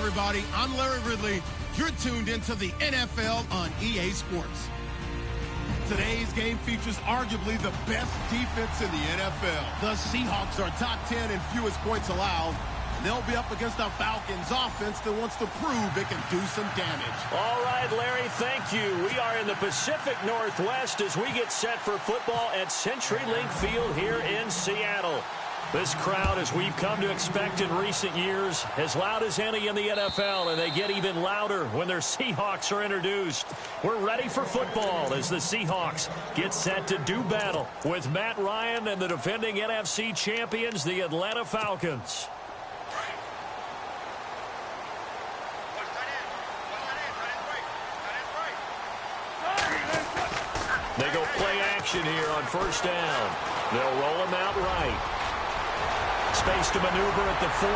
everybody. I'm Larry Ridley. You're tuned into the NFL on EA Sports. Today's game features arguably the best defense in the NFL. The Seahawks are top 10 in fewest points allowed. And they'll be up against a Falcons offense that wants to prove it can do some damage. All right, Larry, thank you. We are in the Pacific Northwest as we get set for football at CenturyLink Field here in Seattle. This crowd, as we've come to expect in recent years, as loud as any in the NFL, and they get even louder when their Seahawks are introduced. We're ready for football as the Seahawks get set to do battle with Matt Ryan and the defending NFC champions, the Atlanta Falcons. They go play action here on first down. They'll roll him out right. Space to maneuver at the 40.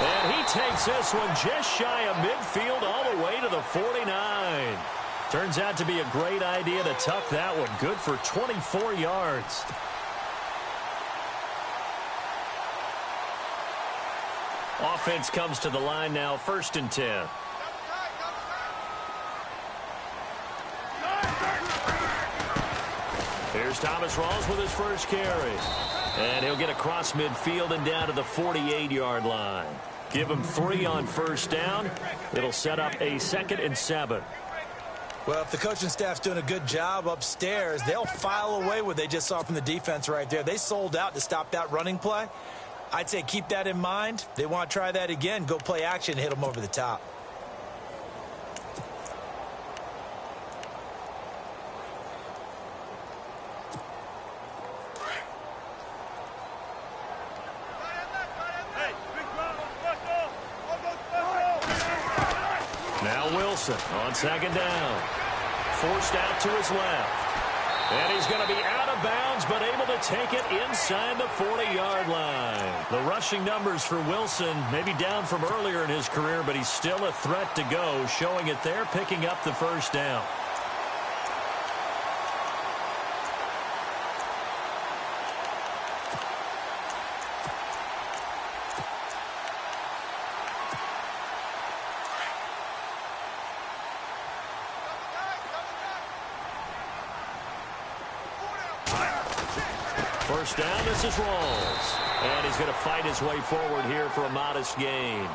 And he takes this one just shy of midfield all the way to the 49. Turns out to be a great idea to tuck that one. Good for 24 yards. Offense comes to the line now, 1st and 10. Here's Thomas Rawls with his first carry. And he'll get across midfield and down to the 48-yard line. Give him 3 on first down. It'll set up a 2nd and 7. Well, if the coaching staff's doing a good job upstairs, they'll file away what they just saw from the defense right there. They sold out to stop that running play. I'd say keep that in mind. They want to try that again. Go play action, hit them over the top. On 2nd down. Forced out to his left. And he's going to be out of bounds, but able to take it inside the 40-yard line. The rushing numbers for Wilson may be down from earlier in his career, but he's still a threat to go, showing it there, picking up the first down. First down, this is Rawls. And he's going to fight his way forward here for a modest gain.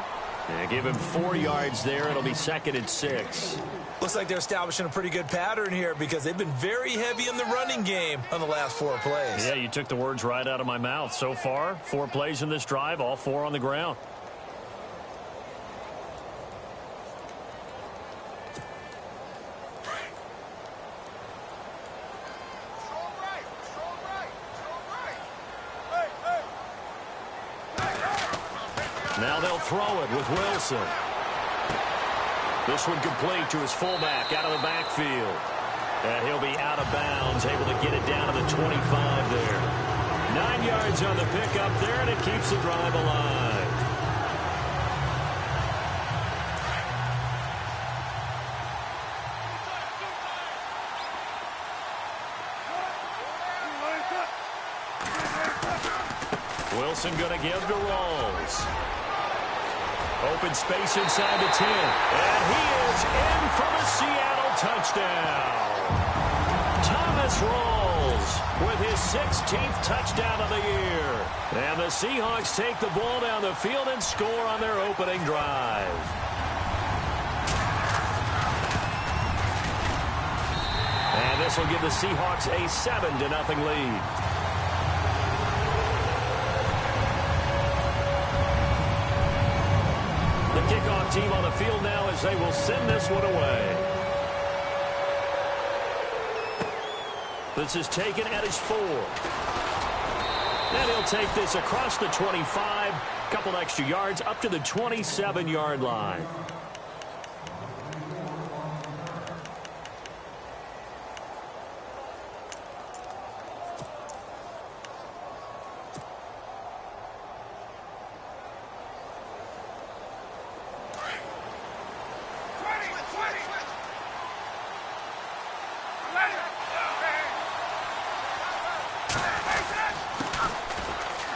And give him 4 yards there. It'll be 2nd and 6. Looks like they're establishing a pretty good pattern here because they've been very heavy in the running game on the last 4 plays. Yeah, you took the words right out of my mouth. So far, 4 plays in this drive, all 4 on the ground. Now they'll throw it with Wilson. This one complete to his fullback out of the backfield. And he'll be out of bounds, able to get it down to the 25 there. 9 yards on the pickup there, and it keeps the drive alive. Wilson going to give to Rawls. Open space inside the 10. And he is in for the Seattle touchdown. Thomas Rawls with his 16th touchdown of the year. And the Seahawks take the ball down the field and score on their opening drive. And this will give the Seahawks a 7-0 lead. The kickoff team on the field now as they will send this one away. This is taken at his 4. And he'll take this across the 25, couple extra yards up to the 27-yard line.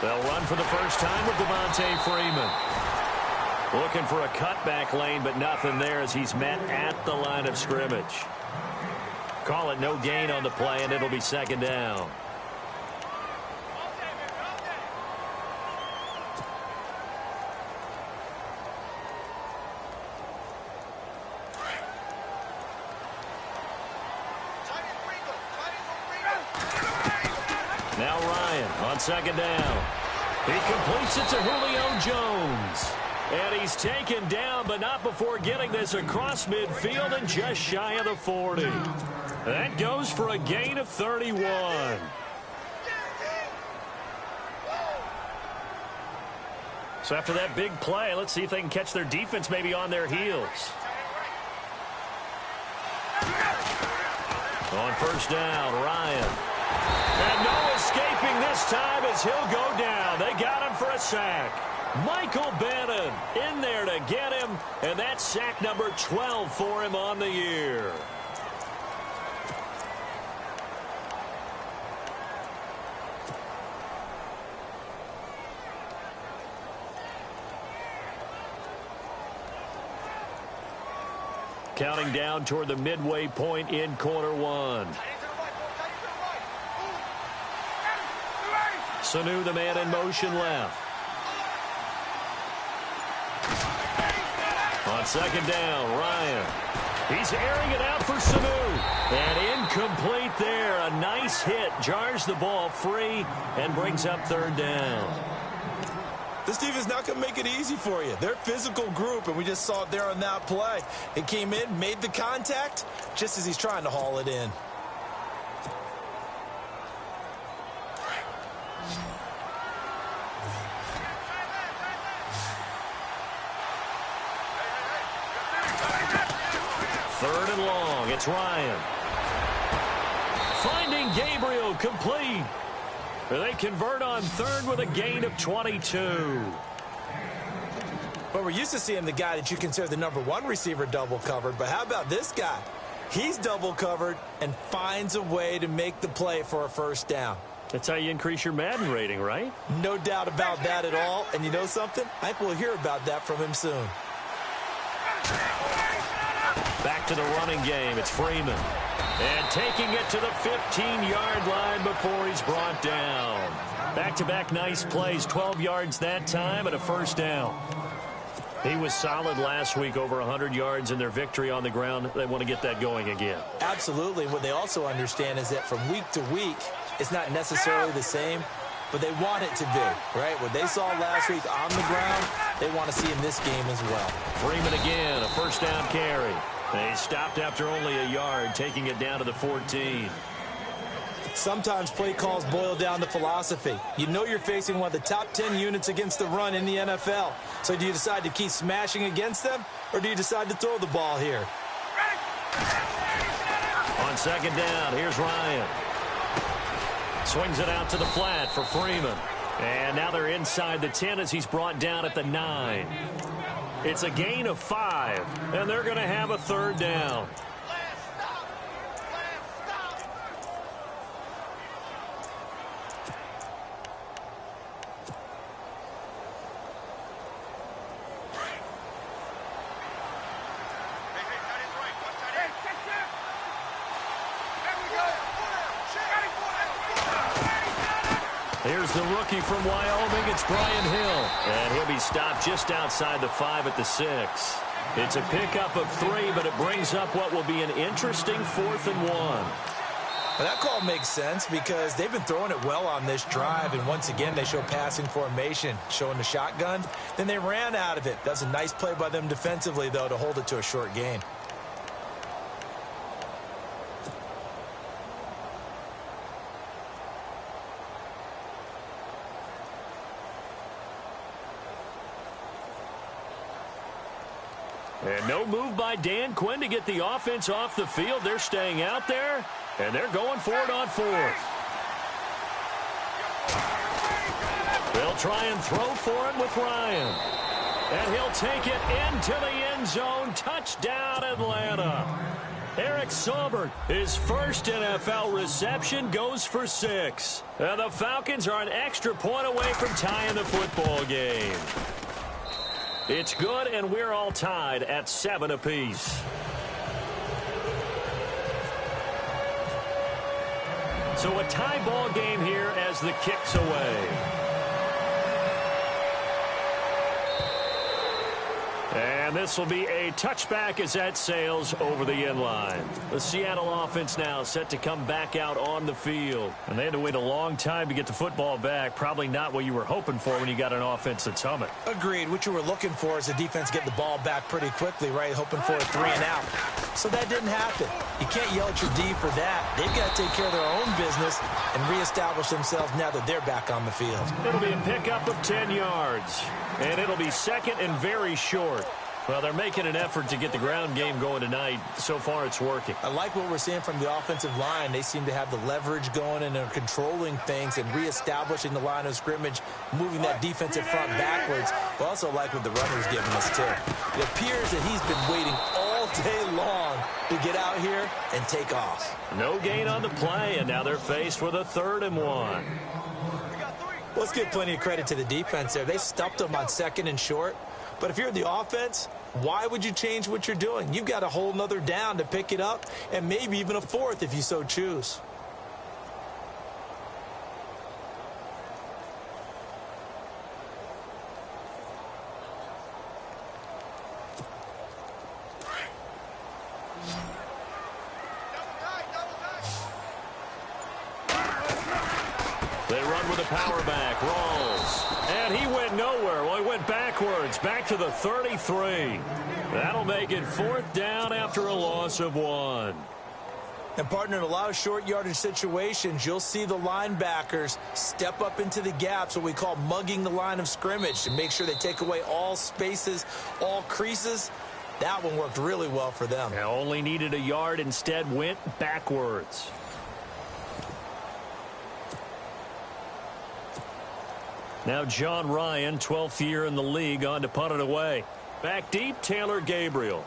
They'll run for the first time with Devontae Freeman. Looking for a cutback lane, but nothing there as he's met at the line of scrimmage. Call it no gain on the play, and it'll be second down. Now Ryan on second down. He completes it to Julio Jones. And he's taken down, but not before getting this across midfield and just shy of the 40. That goes for a gain of 31. So after that big play, let's see if they can catch their defense maybe on their heels. On first down, Ryan. And no escaping this time as he'll go down. They got him for a sack. Michael Bannon in there to get him, and that's sack number 12 for him on the year. Counting down toward the midway point in quarter one. Sanu, the man in motion left. On second down, Ryan. He's airing it out for Sanu. And incomplete there. A nice hit. Jars the ball free and brings up third down. This defense not going to make it easy for you. They're a physical group, and we just saw it there on that play. It came in, made the contact, just as he's trying to haul it in. Third and long. It's Ryan. Finding Gabriel, complete. They convert on third with a gain of 22. But we're used to seeing the guy that you consider the #1 receiver double covered. But how about this guy? He's double covered and finds a way to make the play for a first down. That's how you increase your Madden rating, right? No doubt about that at all. And you know something? I think we'll hear about that from him soon. Back to the running game. It's Freeman. And taking it to the 15-yard line before he's brought down. Back-to-back nice plays. 12 yards that time and a first down. He was solid last week, over 100 yards in their victory on the ground. They want to get that going again. Absolutely. What they also understand is that from week to week, it's not necessarily the same, but they want it to be, right? What they saw last week on the ground, they want to see in this game as well. Freeman again, a first down carry. They stopped after only a yard, taking it down to the 14. Sometimes play calls boil down to philosophy. You know you're facing one of the top 10 units against the run in the NFL. So do you decide to keep smashing against them, or do you decide to throw the ball here? On second down, here's Ryan. Swings it out to the flat for Freeman. And now they're inside the 10 as he's brought down at the 9. It's a gain of 5, and they're going to have a third down. Here's the rookie from Wyoming. It's Brian Hill. And he'll be stopped just outside the 5 at the 6. It's a pickup of 3, but it brings up what will be an interesting 4th and 1. Well, that call makes sense because they've been throwing it well on this drive, and once again they show passing formation, showing the shotgun. Then they ran out of it. That's a nice play by them defensively, though, to hold it to a short gain. And no move by Dan Quinn to get the offense off the field. They're staying out there, and they're going for it on 4th. They'll try and throw for it with Ryan. And he'll take it into the end zone. Touchdown, Atlanta. Eric Saubert, his first NFL reception, goes for 6. And the Falcons are an extra point away from tying the football game. It's good, and we're all tied at 7 apiece. So a tie ball game here as the kick's away. And this will be a touchback as that sails over the end line. The Seattle offense now set to come back out on the field. And they had to wait a long time to get the football back. Probably not what you were hoping for when you got an offense that's humming. Agreed. What you were looking for is the defense get the ball back pretty quickly, right? Hoping for a 3 and out. So that didn't happen. You can't yell at your D for that. They've got to take care of their own business and reestablish themselves now that they're back on the field. It'll be a pickup of 10 yards. And it'll be second and very short. Well, they're making an effort to get the ground game going tonight. So far, it's working. I like what we're seeing from the offensive line. They seem to have the leverage going and are controlling things and reestablishing the line of scrimmage, moving that defensive front backwards. I also like what the runner's giving us, too. It appears that he's been waiting all day long to get out here and take off. No gain on the play, and now they're faced with a 3rd and 1. Let's give plenty of credit to the defense there. They stuffed them on 2nd and short. But if you're the offense, why would you change what you're doing? You've got a whole nother down to pick it up, and maybe even a 4th if you so choose. They run with a power back. Rawls. And he went nowhere. Well, he went backwards. Back to the 33. That'll make it 4th down after a loss of 1. And, partner, in a lot of short yardage situations, you'll see the linebackers step up into the gaps, what we call mugging the line of scrimmage, to make sure they take away all spaces, all creases. That one worked really well for them. They only needed a yard, instead went backwards. Now John Ryan, 12th year in the league, on to punt it away. Back deep, Taylor Gabriel.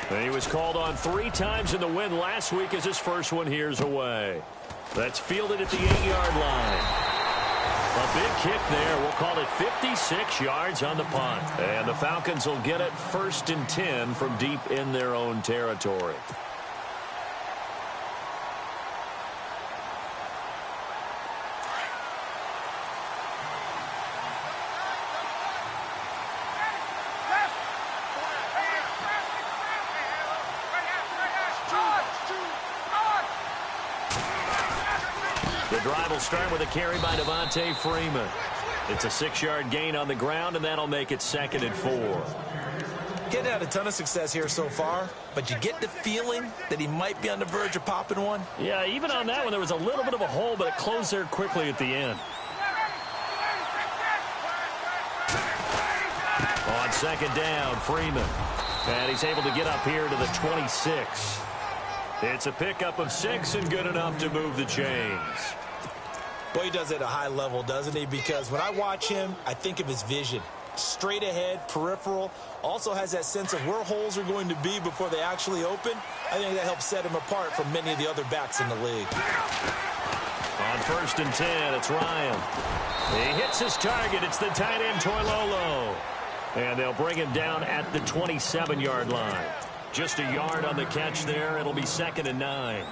And he was called on 3 times in the win last week as his first one here's away. That's fielded at the 8-yard line. A big kick there. We'll call it 56 yards on the punt. And the Falcons will get it 1st and 10 from deep in their own territory. The drive will start with a carry by Devontae Freeman. It's a 6-yard gain on the ground, and that'll make it 2nd and 4. Getting had a ton of success here so far, but you get the feeling that he might be on the verge of popping one. Yeah, even on that one, there was a little bit of a hole, but it closed there quickly at the end. On 2nd down, Freeman. And he's able to get up here to the 26. It's a pickup of 6 and good enough to move the chains. Well, he does it at a high level, doesn't he? Because when I watch him, I think of his vision. Straight ahead, peripheral. Also has that sense of where holes are going to be before they actually open. I think that helps set him apart from many of the other backs in the league. On 1st and 10, it's Ryan. He hits his target. It's the tight end, Toilolo. And they'll bring him down at the 27-yard line. Just a yard on the catch there. It'll be 2nd and 9.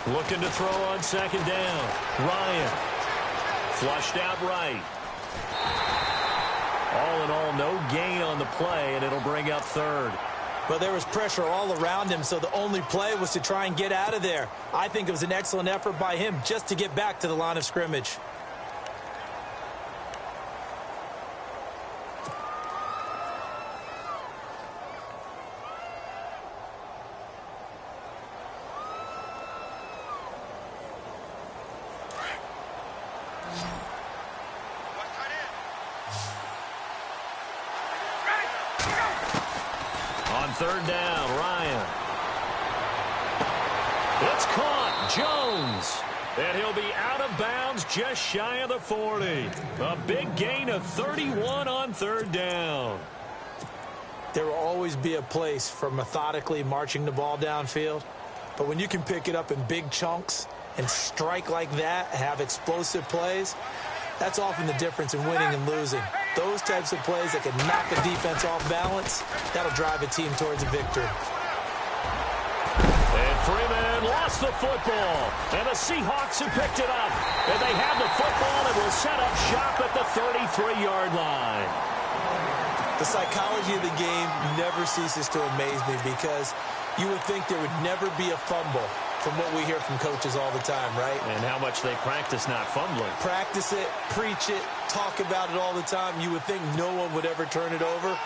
Looking to throw on 2nd down. Ryan. Flushed out right. All in all, no gain on the play, and it'll bring up 3rd. Well, there was pressure all around him, so the only play was to try and get out of there. I think it was an excellent effort by him just to get back to the line of scrimmage. On 3rd down, Ryan. It's caught. Jones. And he'll be out of bounds just shy of the 40. A big gain of 31 on third down. There will always be a place for methodically marching the ball downfield. But when you can pick it up in big chunks and strike like that, have explosive plays, that's often the difference in winning and losing. Those types of plays that can knock a defense off balance, that'll drive a team towards a victory. And Freeman lost the football. And the Seahawks have picked it up. And they have the football and will set up shop at the 33-yard line. The psychology of the game never ceases to amaze me because you would think there would never be a fumble from what we hear from coaches all the time, right? And how much they practice not fumbling. Practice it, preach it, talk about it all the time. You would think no one would ever turn it over.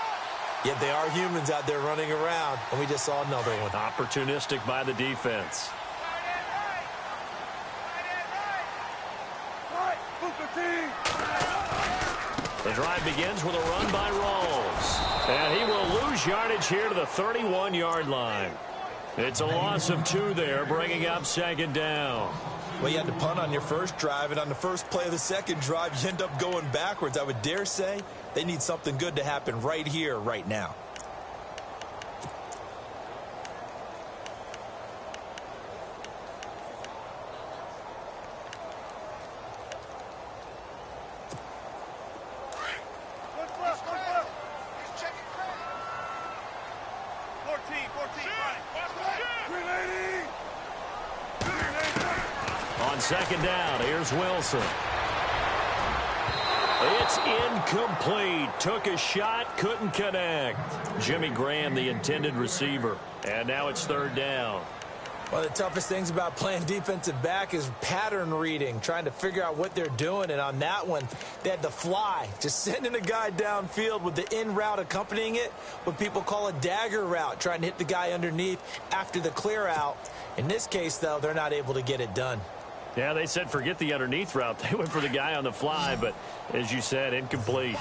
Yet they are humans out there running around, and we just saw another one. Opportunistic by the defense. The drive begins with a run by Rawls. And he will lose yardage here to the 31-yard line. It's a loss of 2 there, bringing up second down. Well, you had to punt on your first drive, and on the first play of the second drive, you end up going backwards. I would dare say they need something good to happen right here, right now. Second down, here's Wilson. It's incomplete. Took a shot, couldn't connect. Jimmy Graham, the intended receiver. And now it's third down. One of the toughest things about playing defensive back is pattern reading, trying to figure out what they're doing. And on that one, they had to fly, just sending a guy downfield with the in route accompanying it, what people call a dagger route, trying to hit the guy underneath after the clear out. In this case, though, they're not able to get it done. Yeah, they said forget the underneath route. They went for the guy on the fly, but as you said, incomplete.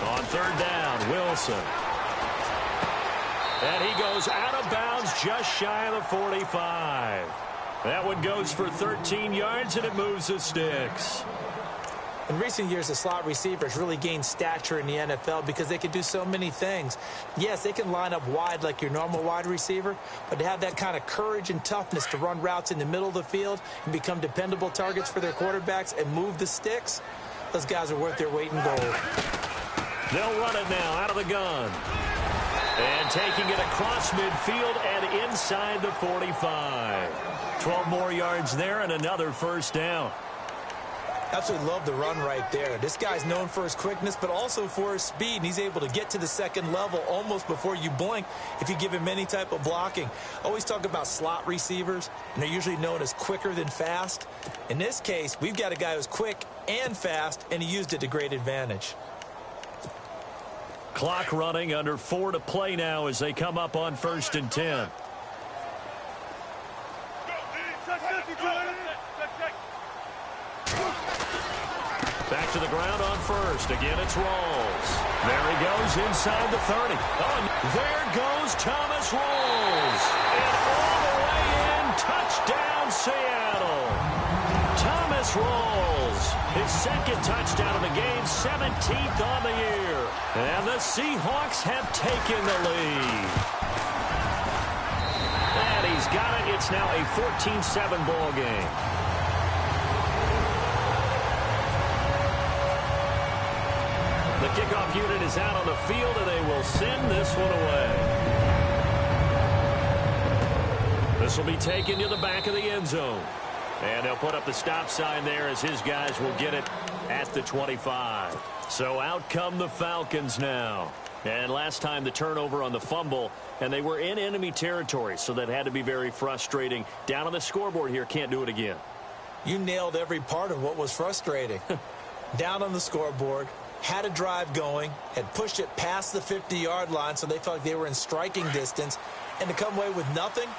On third down, Wilson. And he goes out of bounds just shy of the 45. That one goes for 13 yards, and it moves the sticks. In recent years, the slot receivers really gained stature in the NFL because they can do so many things. Yes, they can line up wide like your normal wide receiver, but to have that kind of courage and toughness to run routes in the middle of the field and become dependable targets for their quarterbacks and move the sticks, those guys are worth their weight in gold. They'll run it now out of the gun. And taking it across midfield and inside the 45. 12 more yards there and another first down. Absolutely love the run right there. This guy's known for his quickness, but also for his speed. And he's able to get to the second level almost before you blink if you give him any type of blocking. Always talk about slot receivers, and they're usually known as quicker than fast. In this case, we've got a guy who's quick and fast, and he used it to great advantage. Clock running, under 4 to play now as they come up on 1st and 10. Back to the ground on first. Again, it's Rawls. There he goes inside the 30. Oh, there goes Thomas Rawls. And all the way in, touchdown Seattle. Thomas Rawls, his second touchdown of the game, 17th on the year. And the Seahawks have taken the lead. And he's got it. It's now a 14-7 ball game. The kickoff unit is out on the field, and they will send this one away. This will be taken to the back of the end zone. And they'll put up the stop sign there as his guys will get it at the 25. So out come the Falcons now. And last time the turnover on the fumble, and they were in enemy territory, so that had to be very frustrating. Down on the scoreboard here, can't do it again. You nailed every part of what was frustrating. Down on the scoreboard, had a drive going, had pushed it past the 50-yard line, so they felt like they were in striking distance, and to come away with nothing,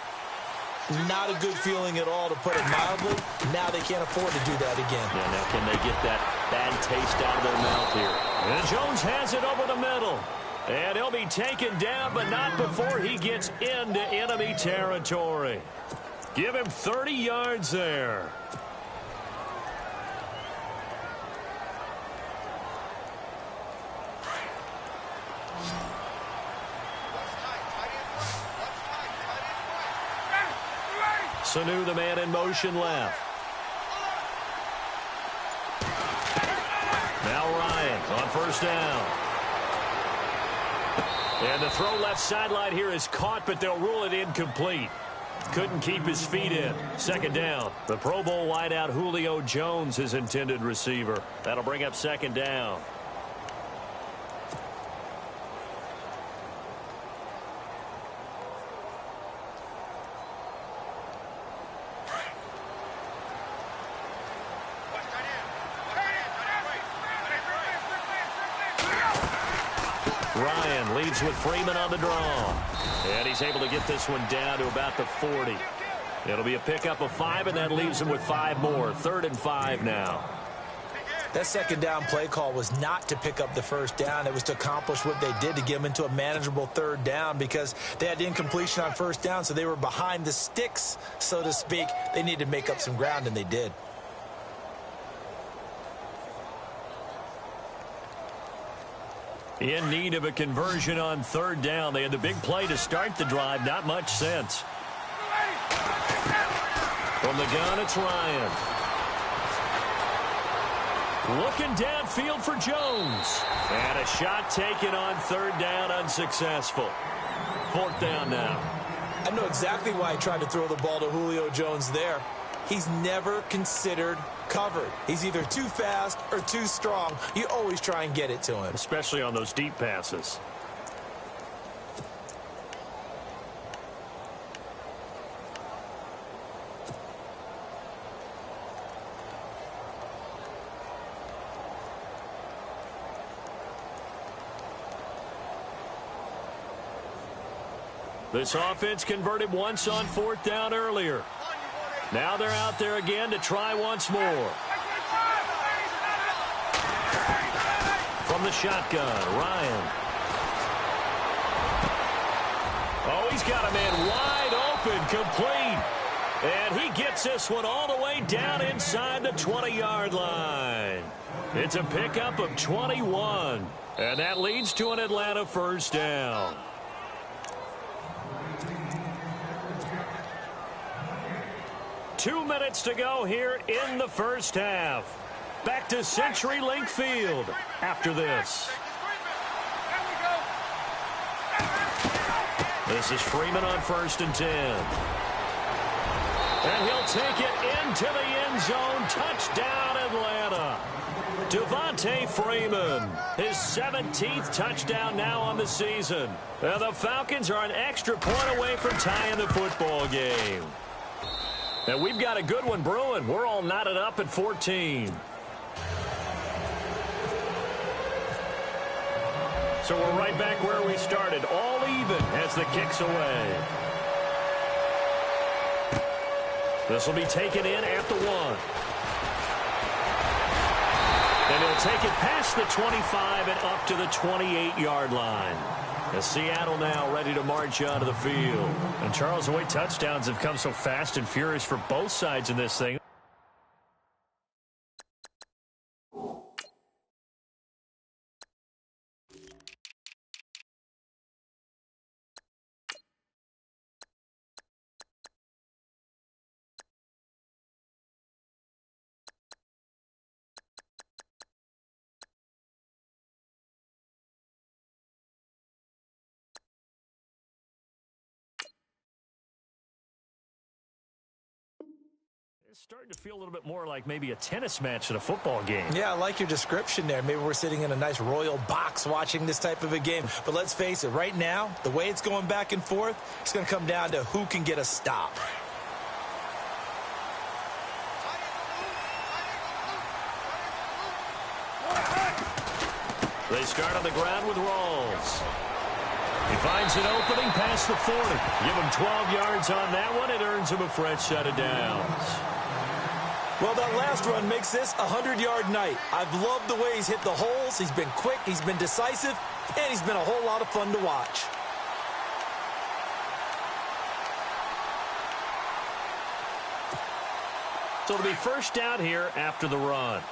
not a good feeling at all, to put it mildly. Now they can't afford to do that again. Yeah, now can they get that bad taste out of their mouth here? And Jones has it over the middle. And he'll be taken down, but not before he gets into enemy territory. Give him 30 yards there. Sanu, the man in motion left. Now Ryan on first down. And the throw left sideline here is caught, but they'll rule it incomplete. Couldn't keep his feet in. Second down. The Pro Bowl wideout Julio Jones, his intended receiver. That'll bring up second down. Ryan leads with Freeman on the draw. And he's able to get this one down to about the 40. It'll be a pickup of 5, and that leaves him with 5 more. 3rd and 5 now. That second down play call was not to pick up the first down. It was to accomplish what they did, to get them into a manageable 3rd down, because they had incompletion on first down, so they were behind the sticks, so to speak. They needed to make up some ground, and they did. In need of a conversion on 3rd down. They had the big play to start the drive. Not much sense. From the gun, it's Ryan. Looking downfield for Jones. And a shot taken on 3rd down, unsuccessful. 4th down now. I know exactly why I tried to throw the ball to Julio Jones there. He's never considered covered. He's either too fast or too strong. You always try and get it to him. Especially on those deep passes. This offense converted once on 4th down earlier. Now they're out there again to try once more. From the shotgun, Ryan. Oh, he's got a man wide open, complete. And he gets this one all the way down inside the 20-yard line. It's a pickup of 21. And that leads to an Atlanta first down. Two minutes to go here in the first half. Back to CenturyLink Field after this. This is Freeman on 1st and 10. And he'll take it into the end zone. Touchdown, Atlanta. Devontae Freeman, his 17th touchdown now on the season. And the Falcons are an extra point away from tying the football game. And we've got a good one brewing. We're all knotted up at 14. So we're right back where we started. All even as the kick's away. This will be taken in at the 1. And he'll take it past the 25 and up to the 28-yard line. As Seattle now ready to march onto the field. And Charles, the way touchdowns have come so fast and furious for both sides in this thing. It's starting to feel a little bit more like maybe a tennis match at a football game. Yeah, I like your description there. Maybe we're sitting in a nice royal box watching this type of a game. But let's face it, right now, the way it's going back and forth, it's going to come down to who can get a stop. They start on the ground with Rawls. He finds an opening past the 40. Give him 12 yards on that one. It earns him a fresh set of downs. Well, that last run makes this a 100-yard night. I've loved the way he's hit the holes. He's been quick, he's been decisive, and he's been a whole lot of fun to watch. So it'll be first down here after the run.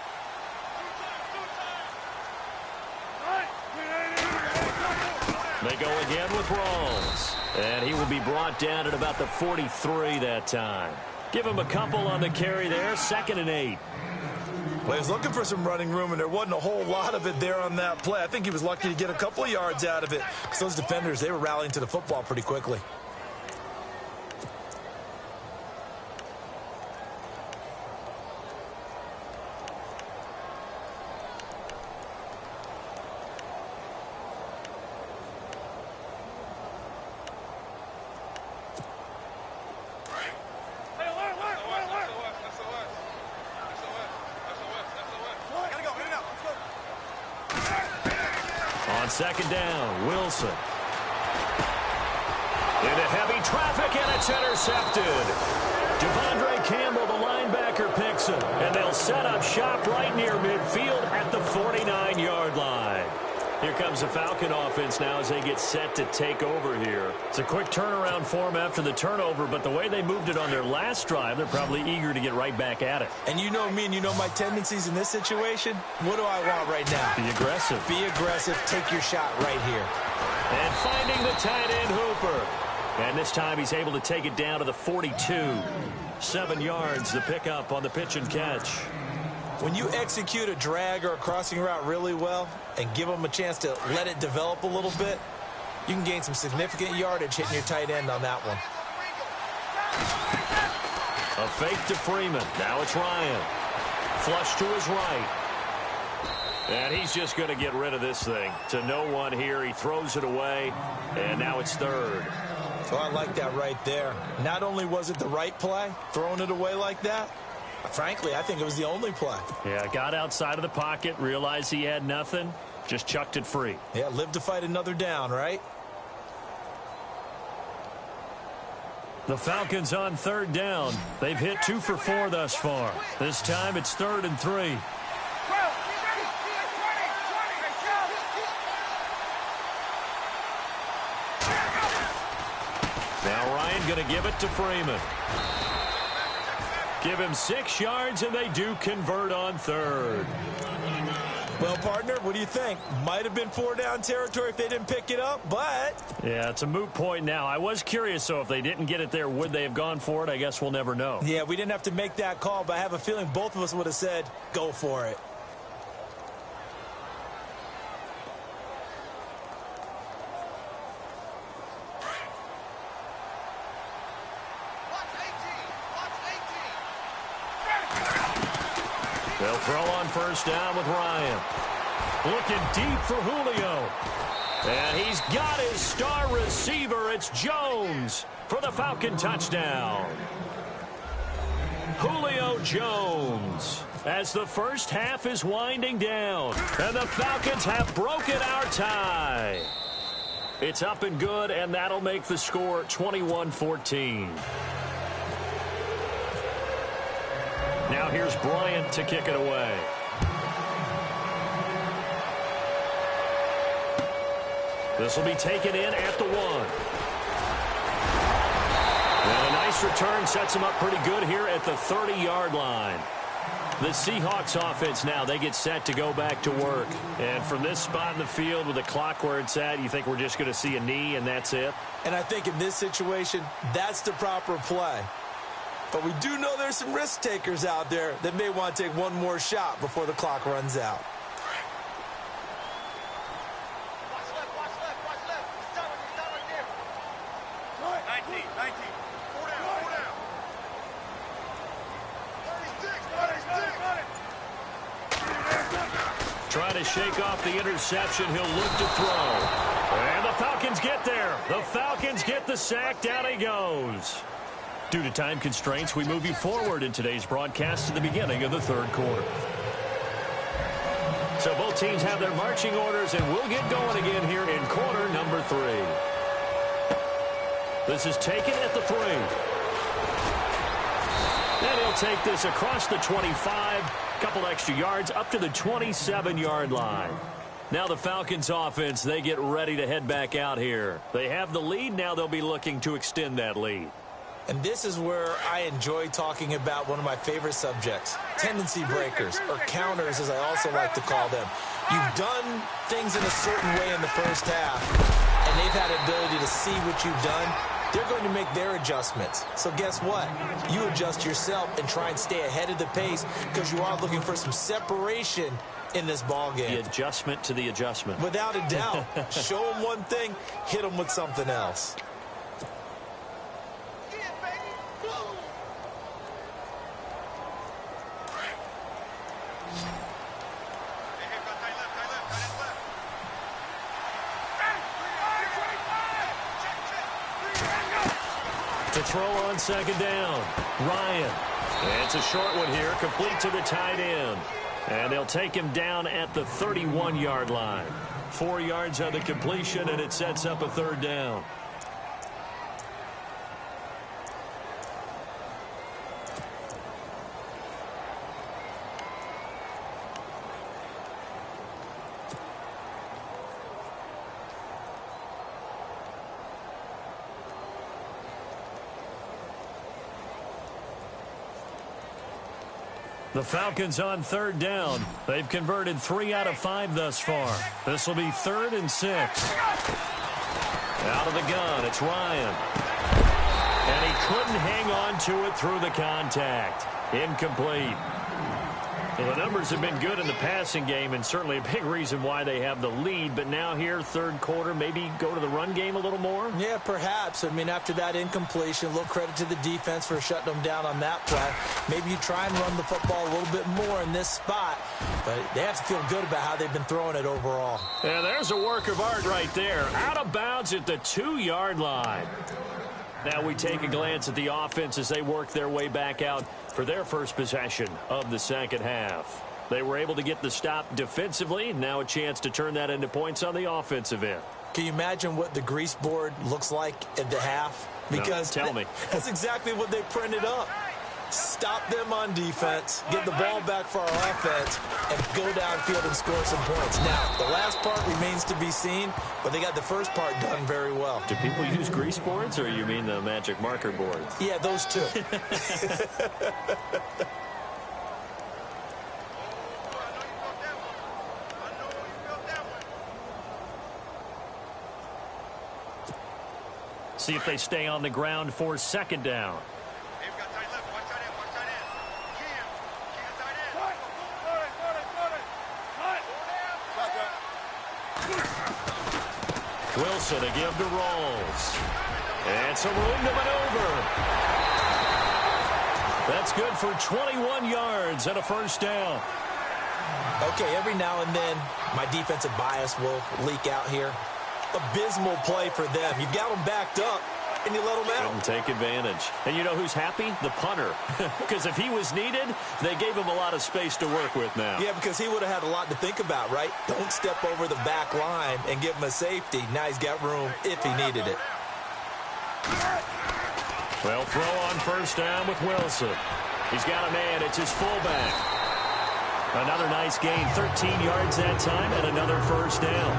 They go again with Rawls. And he will be brought down at about the 43 that time. Give him a couple on the carry there. 2nd and 8. Well, he was looking for some running room, and there wasn't a whole lot of it there on that play. I think he was lucky to get a couple of yards out of it. Because those defenders, they were rallying to the football pretty quickly. On 2nd down, Wilson. Into heavy traffic, and it's intercepted. Devondre Campbell, the linebacker, picks him. And they'll set up shop right near midfield at the 49-yard line. Here comes the Falcon offense now as they get set to take over here. It's a quick turnaround for them after the turnover, but the way they moved it on their last drive, they're probably eager to get right back at it. And you know me, and you know my tendencies in this situation. What do I want right now? Be aggressive. Be aggressive. Take your shot right here. And finding the tight end, Hooper. And this time he's able to take it down to the 42. 7 yards, the pickup on the pitch and catch. When you execute a drag or a crossing route really well and give them a chance to let it develop a little bit, you can gain some significant yardage hitting your tight end on that one. A fake to Freeman. Now it's Ryan. Flush to his right. And he's just going to get rid of this thing. To no one here. He throws it away. And now it's 3rd. So I like that right there. Not only was it the right play, throwing it away like that, frankly, I think it was the only play. Yeah, got outside of the pocket, realized he had nothing, just chucked it free. Yeah, live to fight another down, right? The Falcons on 3rd down. They've hit 2 for 4 thus far. This time it's 3rd and 3. Now Ryan going to give it to Freeman. Give him 6 yards, and they do convert on 3rd. Well, partner, what do you think? Might have been 4-down territory if they didn't pick it up, but... Yeah, it's a moot point now. I was curious, so if they didn't get it there, would they have gone for it? I guess we'll never know. Yeah, we didn't have to make that call, but I have a feeling both of us would have said, go for it. They'll throw on 1st down with Ryan. Looking deep for Julio. And he's got his star receiver. It's Jones for the Falcon touchdown. Julio Jones as the first half is winding down. And the Falcons have broken our tie. It's up and good, and that'll make the score 21-14. Now here's Bryant to kick it away. This will be taken in at the 1. And a nice return sets him up pretty good here at the 30-yard line. The Seahawks offense now, they get set to go back to work. And from this spot in the field with the clock where it's at, you think we're just going to see a knee and that's it? And I think in this situation, that's the proper play. But we do know there's some risk takers out there that may want to take one more shot before the clock runs out. Watch left, watch left, watch left. Stop right there. 19. 4 down. 36. Trying to shake off the interception. He'll look to throw. And the Falcons get there. The Falcons get the sack. Down he goes. Due to time constraints, we move you forward in today's broadcast to the beginning of the 3rd quarter. So both teams have their marching orders, and we'll get going again here in quarter number 3. This is taken at the 3. And he'll take this across the 25, a couple extra yards up to the 27-yard line. Now the Falcons offense, they get ready to head back out here. They have the lead. Now they'll be looking to extend that lead. And this is where I enjoy talking about one of my favorite subjects, tendency breakers, or counters as I also like to call them. You've done things in a certain way in the first half, and they've had the ability to see what you've done. They're going to make their adjustments. So guess what? You adjust yourself and try and stay ahead of the pace because you are looking for some separation in this ball game. The adjustment to the adjustment. Without a doubt. Show them one thing, hit them with something else. To throw on second down, Ryan. And it's a short one here, complete to the tight end. And they'll take him down at the 31-yard line. 4 yards on the completion, and it sets up a third down. The Falcons on third down. They've converted 3 out of 5 thus far. This will be 3rd and 6. Out of the gun, it's Ryan. And he couldn't hang on to it through the contact. Incomplete. Well, the numbers have been good in the passing game, and certainly a big reason why they have the lead. But now here, third quarter, maybe go to the run game a little more? Yeah, perhaps. I mean, after that incompletion, a little credit to the defense for shutting them down on that play. Maybe you try and run the football a little bit more in this spot. But they have to feel good about how they've been throwing it overall. Yeah, there's a work of art right there. Out of bounds at the 2-yard line. Now we take a glance at the offense as they work their way back out for their first possession of the second half. They were able to get the stop defensively. Now a chance to turn that into points on the offensive end. Can you imagine what the grease board looks like at the half? Because no, tell me. That's exactly what they printed up. Stop them on defense, get the ball back for our offense, and go downfield and score some points. Now, the last part remains to be seen, but they got the first part done very well. Do people use grease boards, or you mean the magic marker boards? Yeah, those two. See if they stay on the ground for second down. Wilson to give to Rolls. And some room to maneuver. That's good for 21 yards and a first down. Okay, every now and then, my defensive bias will leak out here. Abysmal play for them. You got them backed up, and you let them out. Couldn't take advantage. And you know who's happy? The punter. Because if he was needed, they gave him a lot of space to work with now. Yeah, because he would have had a lot to think about, right? Don't step over the back line and give him a safety. Now he's got room if he needed it. Well, throw on first down with Wilson. He's got a man. It's his fullback. Another nice gain. 13 yards that time and another first down.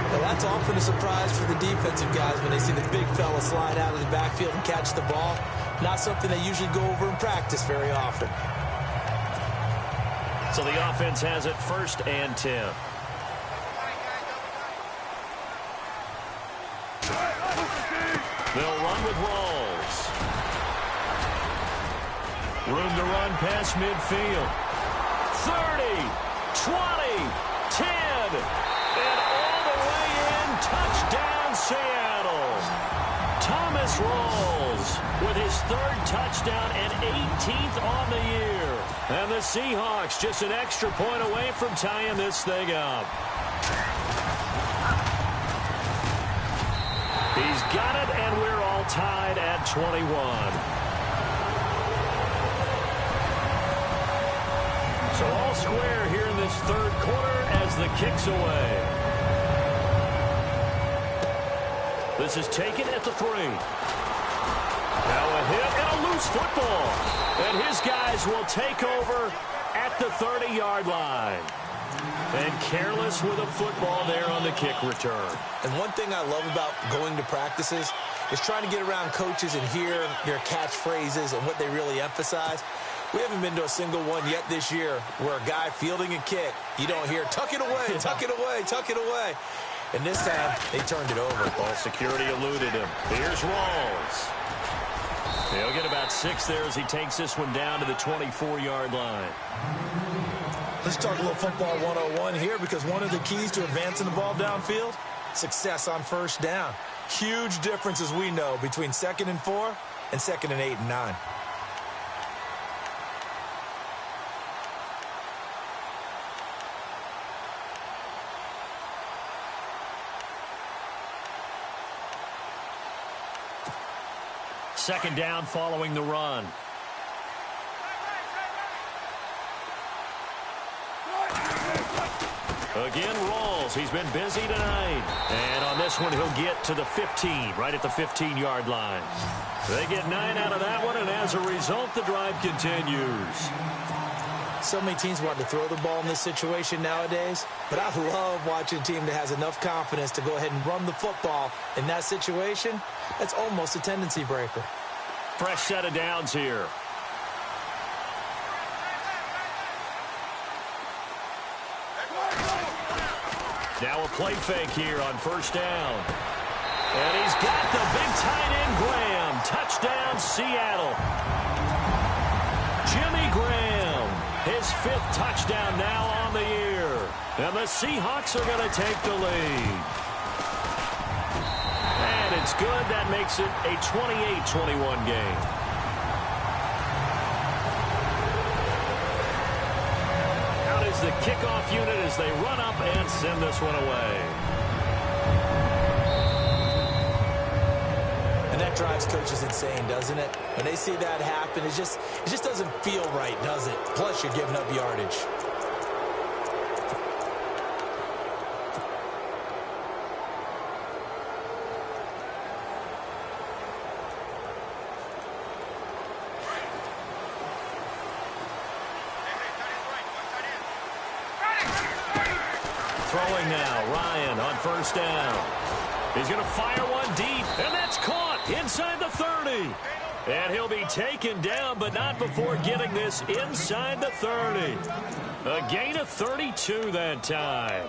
Now that's often a surprise for the defensive guys when they see the big fella slide out of the backfield and catch the ball. Not something they usually go over in practice very often. So the offense has it 1st and 10. They'll run with Rolls. Room to run past midfield. 30, 20, 10, and all the way in. Touchdown, Seattle. Thomas Rolls with his 3rd touchdown and 18th on the year. And the Seahawks just an extra point away from tying this thing up. He's got it, and we're all tied at 21. So all square here in this 3rd quarter as the kick's away. This is taken at the 3. Now a hit and a loose football. And his guys will take over at the 30-yard line. And careless with a football there on the kick return. And one thing I love about going to practices is trying to get around coaches and hear their catchphrases and what they really emphasize. We haven't been to a single one yet this year where a guy fielding a kick, you don't hear, tuck it away, tuck it away, tuck it away. And this time, they turned it over. Ball security eluded him. Here's Rawls. He'll get about 6 there as he takes this one down to the 24-yard line. Let's talk a little football 101 here, because one of the keys to advancing the ball downfield, success on first down. Huge difference, as we know, between 2nd and 4 and 2nd and 8 and 9. Second down following the run. Again, Rawls. He's been busy tonight. And on this one, he'll get to the 15, right at the 15-yard line. They get 9 out of that one, and as a result, the drive continues. So many teams want to throw the ball in this situation nowadays, but I love watching a team that has enough confidence to go ahead and run the football in that situation. That's almost a tendency breaker. Fresh set of downs here. Now a play fake here on first down. And he's got the big tight end, Graham. Touchdown, Seattle. Jimmy Graham, his 5th touchdown now on the year. And the Seahawks are going to take the lead. And it's good. That makes it a 28-21 game. Is the kickoff unit as they run up and send this one away. And that drives coaches insane, doesn't it? When they see that happen, it just doesn't feel right, does it? Plus, you're giving up yardage. Throwing now, Ryan on first down. He's going to fire one deep, and that's caught inside the 30. And he'll be taken down, but not before getting this inside the 30. A gain of 32 that time.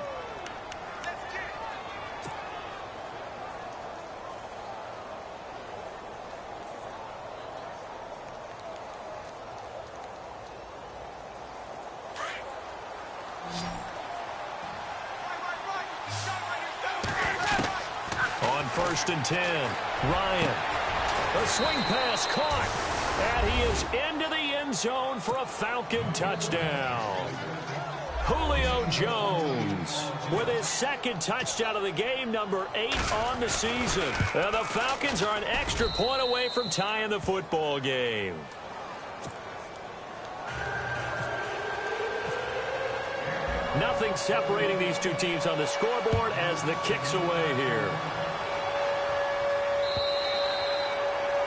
First and 10. Ryan. A swing pass caught. And he is into the end zone for a Falcon touchdown. Julio Jones with his 2nd touchdown of the game, number 8 on the season. And the Falcons are an extra point away from tying the football game. Nothing separating these two teams on the scoreboard as the kick's away here.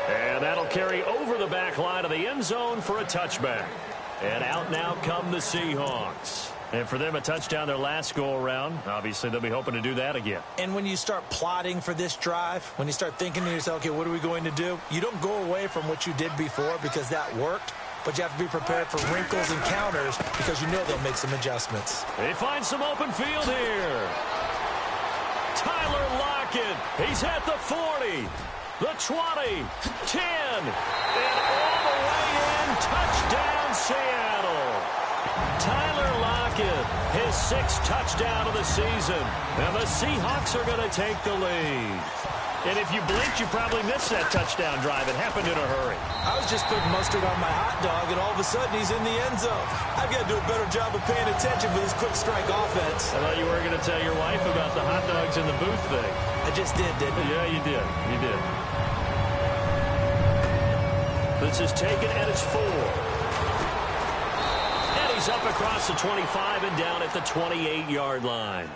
And that'll carry over the back line of the end zone for a touchback. And out now come the Seahawks. And for them, a touchdown their last go-around. Obviously, they'll be hoping to do that again. And when you start plotting for this drive, when you start thinking to yourself, okay, what are we going to do? You don't go away from what you did before because that worked. But you have to be prepared for wrinkles and counters because you know they'll make some adjustments. They find some open field here. Tyler Lockett. He's at the 40. The 20, 10, and all the way in, touchdown Seattle. Tyler Lockett, his 6th touchdown of the season, and the Seahawks are going to take the lead. And if you blinked, you probably missed that touchdown drive. It happened in a hurry. I was just putting mustard on my hot dog, and all of a sudden he's in the end zone. I've got to do a better job of paying attention for this quick strike offense. I thought you were going to tell your wife about the hot dogs in the booth thing. I just did, didn't I? Yeah, you did. You did. This is taken at its 4. And he's up across the 25 and down at the 28-yard line.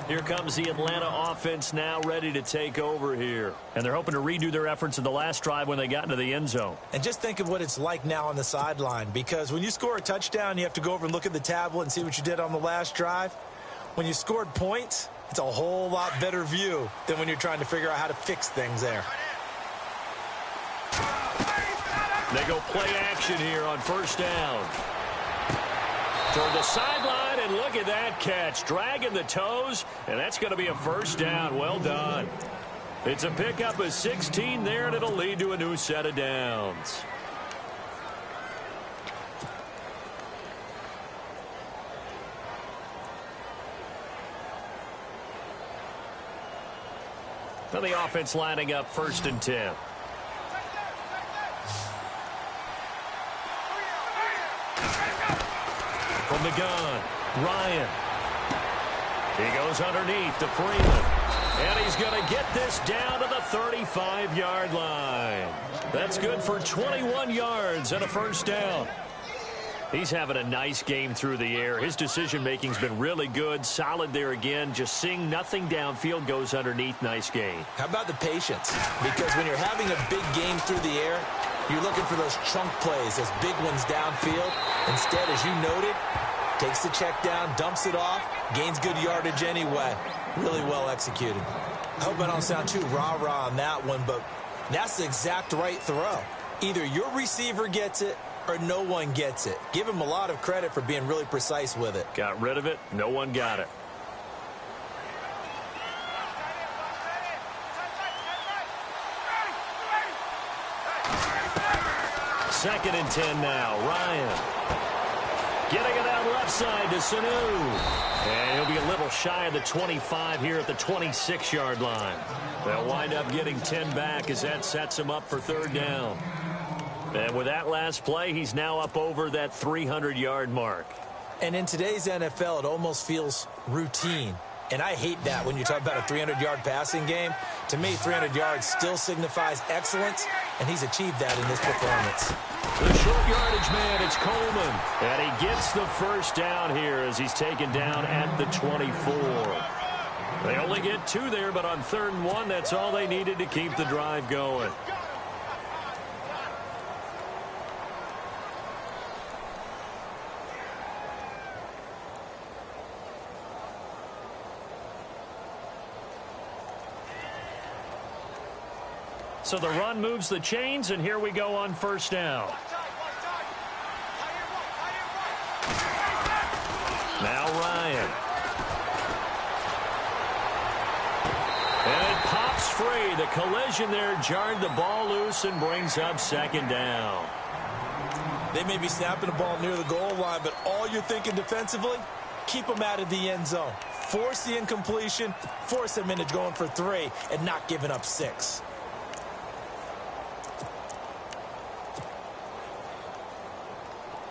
Here comes the Atlanta offense now ready to take over here. And they're hoping to redo their efforts in the last drive when they got into the end zone. And just think of what it's like now on the sideline, because when you score a touchdown, you have to go over and look at the tablet and see what you did on the last drive. When you scored points, it's a whole lot better view than when you're trying to figure out how to fix things there. They go play action here on first down. Toward the sideline, and look at that catch. Dragging the toes, and that's going to be a first down. Well done. It's a pickup of 16 there, and it'll lead to a new set of downs. Now the offense lining up 1st and 10. From the gun, Ryan. He goes underneath to Freeman. And he's going to get this down to the 35-yard line. That's good for 21 yards and a first down. He's having a nice game through the air. His decision-making's been really good. Solid there again. Just seeing nothing downfield, goes underneath. Nice game. How about the patience? Because when you're having a big game through the air, you're looking for those chunk plays, those big ones downfield. Instead, as you noted, takes the check down, dumps it off, gains good yardage anyway. Really well executed. I hope I don't sound too rah-rah on that one, but that's the exact right throw. Either your receiver gets it or no one gets it. Give him a lot of credit for being really precise with it. Got rid of it. No one got it. Second and 10 now. Ryan. Getting it out left side to Sanu. And he'll be a little shy of the 25 here at the 26-yard line. They'll wind up getting 10 back as that sets him up for 3rd down. And with that last play, he's now up over that 300-yard mark. And in today's NFL, it almost feels routine. And I hate that when you talk about a 300-yard passing game. To me, 300 yards still signifies excellence, and he's achieved that in this performance. The short yardage man, it's Coleman. And he gets the first down here as he's taken down at the 24. They only get 2 there, but on 3rd and 1, that's all they needed to keep the drive going. So the run moves the chains, and here we go on 1st down. Now Ryan. And it pops free. The collision there jarred the ball loose and brings up 2nd down. They may be snapping the ball near the goal line, but all you're thinking defensively, keep them out of the end zone. Force the incompletion, force them into going for 3, and not giving up 6.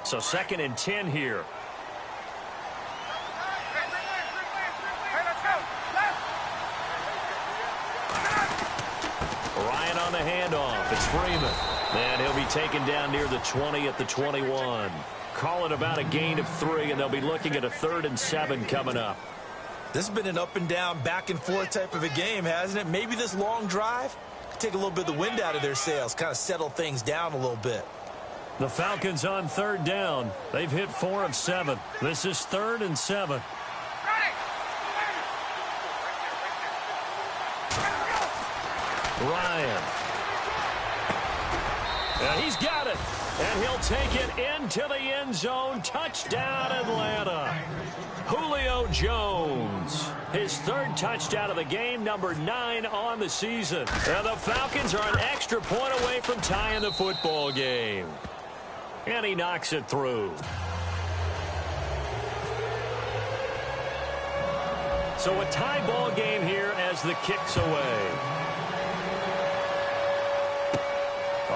So 2nd and 10 here. Ryan on the handoff. It's Freeman. And he'll be taken down near the 20 at the 21. Call it about a gain of 3, and they'll be looking at a 3rd and 7 coming up. This has been an up and down, back and forth type of a game, hasn't it? Maybe this long drive could take a little bit of the wind out of their sails, kind of settle things down a little bit. The Falcons on 3rd down. They've hit 4 of 7. This is 3rd and 7. Ryan. And he's got it. And he'll take it into the end zone. Touchdown, Atlanta. Julio Jones. His 3rd touchdown of the game, number 9 on the season. And the Falcons are an extra point away from tying the football game. And he knocks it through. So a tie ball game here as the kick's away.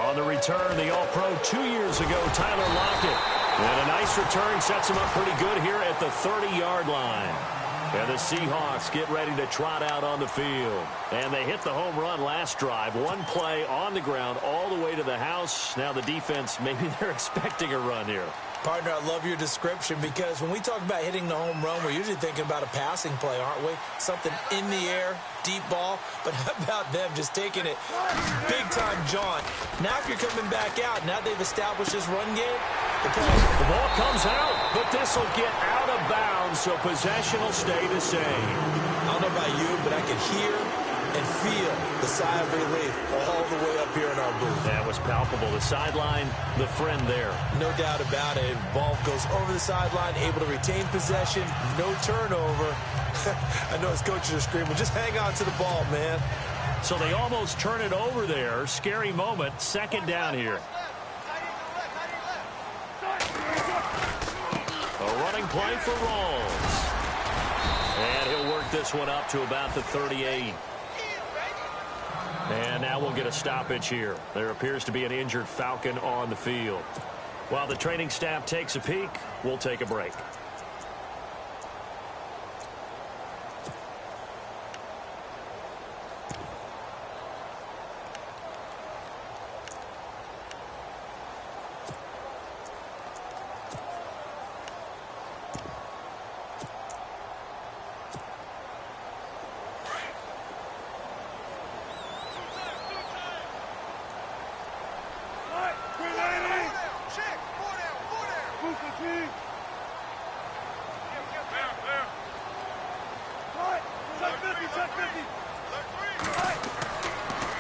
On the return, the All-Pro 2 years ago, Tyler Lockett. And a nice return sets him up pretty good here at the 30-yard line. And the Seahawks get ready to trot out on the field. And they hit the home run last drive. One play on the ground all the way to the house. Now the defense, maybe they're expecting a run here. Partner, I love your description because when we talk about hitting the home run, we're usually thinking about a passing play, aren't we? Something in the air, deep ball. But how about them just taking it big-time jaunt? Now if you're coming back out, now they've established this run game. The ball comes out, but this will get out of bounds, so possession will stay the same. I don't know about you, but I could hear and feel the sigh of relief all the way up here in our booth. That was palpable. The sideline, the friend there. No doubt about it. Ball goes over the sideline, able to retain possession, no turnover. I know his coaches are screaming, just hang on to the ball, man. So they almost turn it over there. Scary moment. Second down here. A running play for Rawls. And he'll work this one up to about the 38. And now we'll get a stoppage here. There appears to be an injured Falcon on the field. While the training staff takes a peek, we'll take a break.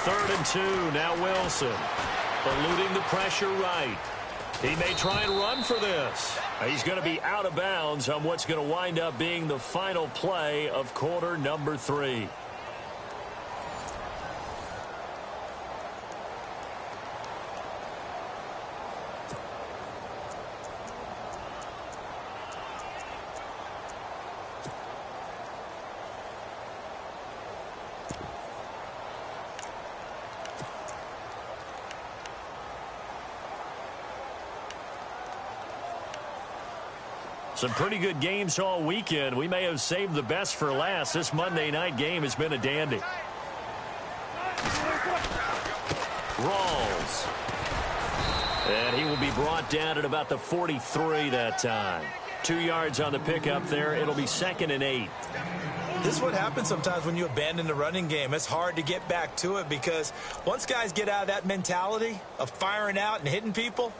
Third and 2, now Wilson. Eluding the pressure right. He may try and run for this. He's going to be out of bounds on what's going to wind up being the final play of quarter number 3. Some pretty good games all weekend. We may have saved the best for last. This Monday night game has been a dandy. Rawls. And he will be brought down at about the 43 that time. 2 yards on the pickup there. It'll be 2nd and 8. This is what happens sometimes when you abandon the running game. It's hard to get back to it because once guys get out of that mentality of firing out and hitting people,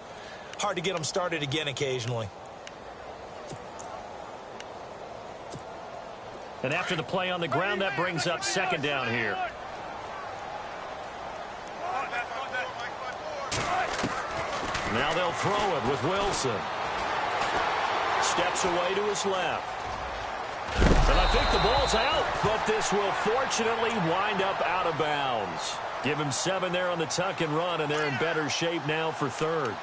hard to get them started again occasionally. And after the play on the ground, that brings up 2nd down here. Now they'll throw it with Wilson. Steps away to his left. And I think the ball's out, but this will fortunately wind up out of bounds. Give him 7 there on the tuck and run, and they're in better shape now for 3rd.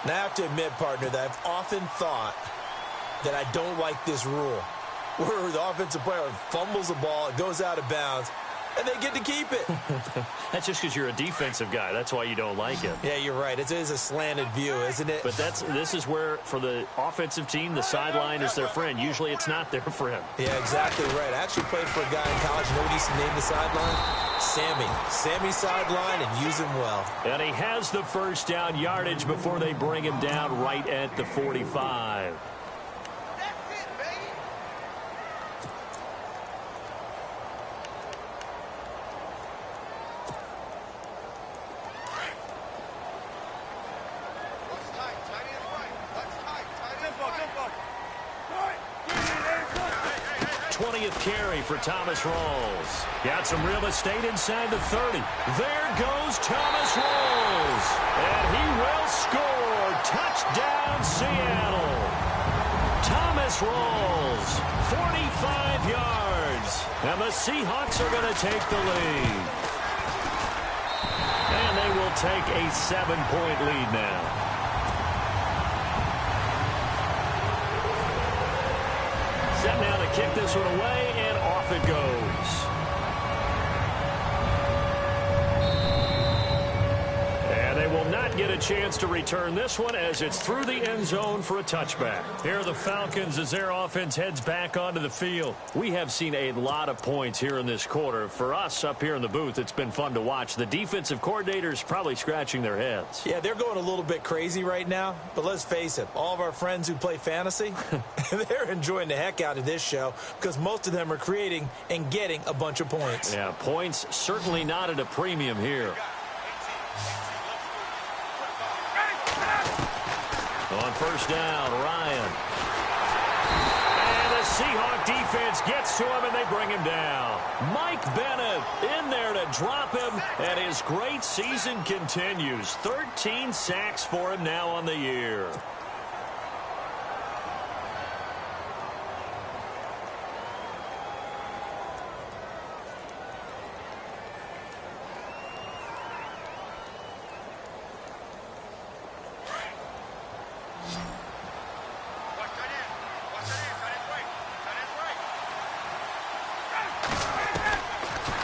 Now I have to admit, partner, that I've often thought that I don't like this rule, where the offensive player fumbles the ball, it goes out of bounds, and they get to keep it. That's just because you're a defensive guy. That's why you don't like it. Yeah, you're right. It is a slanted view, isn't it? But this is where, for the offensive team, the sideline is their friend. Usually it's not their friend. Yeah, exactly right. I actually played for a guy in college. You know what he used to name the sideline? Sammy. Sammy sideline, and use him well. And he has the first down yardage before they bring him down right at the 45. Carry for Thomas Rawls. Got some real estate inside the 30. There goes Thomas Rawls. And he will score. Touchdown, Seattle. Thomas Rawls, 45 yards. And the Seahawks are going to take the lead. And they will take a 7-point lead now. Set now to kick this one away, and off it goes. And they will not not get a chance to return this one as it's through the end zone for a touchback. Here are the Falcons as their offense heads back onto the field. We have seen a lot of points here in this quarter. For us up here in the booth, it's been fun to watch. The defensive coordinators probably scratching their heads. Yeah, they're going a little bit crazy right now, but let's face it, all of our friends who play fantasy, they're enjoying the heck out of this show because most of them are creating and getting a bunch of points. Yeah, points certainly not at a premium here. On first down, Ryan. And the Seahawk defense gets to him, and they bring him down. Mike Bennett in there to drop him, and his great season continues. 13 sacks for him now on the year.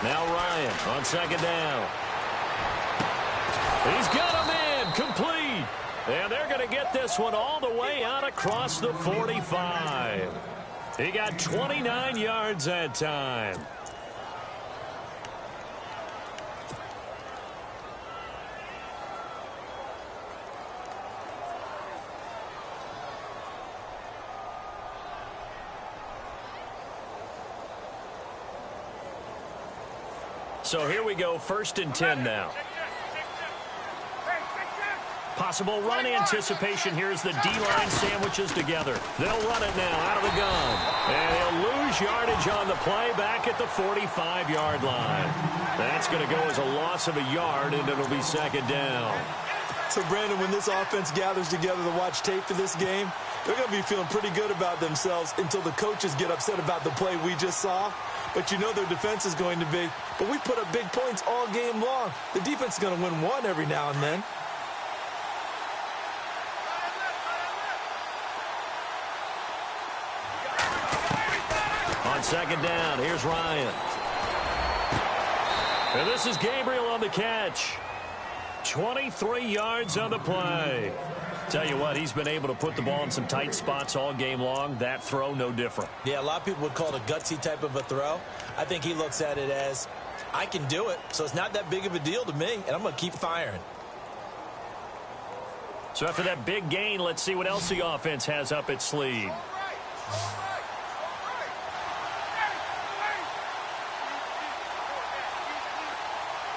Now Ryan on second down. He's got him in, complete. And they're going to get this one all the way out across the 45. He got 29 yards that time. So here we go, 1st and 10 now. Possible run anticipation. Here's the D-line sandwiches together. They'll run it now out of the gun. And he'll lose yardage on the play back at the 45-yard line. That's going to go as a loss of a yard, and it'll be 2nd down. So, Brandon, when this offense gathers together to watch tape for this game, they're going to be feeling pretty good about themselves until the coaches get upset about the play we just saw. But you know their defense is going to be, but we put up big points all game long. The defense is going to win one every now and then. On 2nd down, here's Ryan. And this is Gabriel on the catch. 23 yards on the play. Tell you what, he's been able to put the ball in some tight spots all game long. That throw, no different. Yeah, a lot of people would call it a gutsy type of a throw. I think he looks at it as, I can do it, so it's not that big of a deal to me, and I'm going to keep firing. So after that big gain, let's see what else the offense has up its sleeve.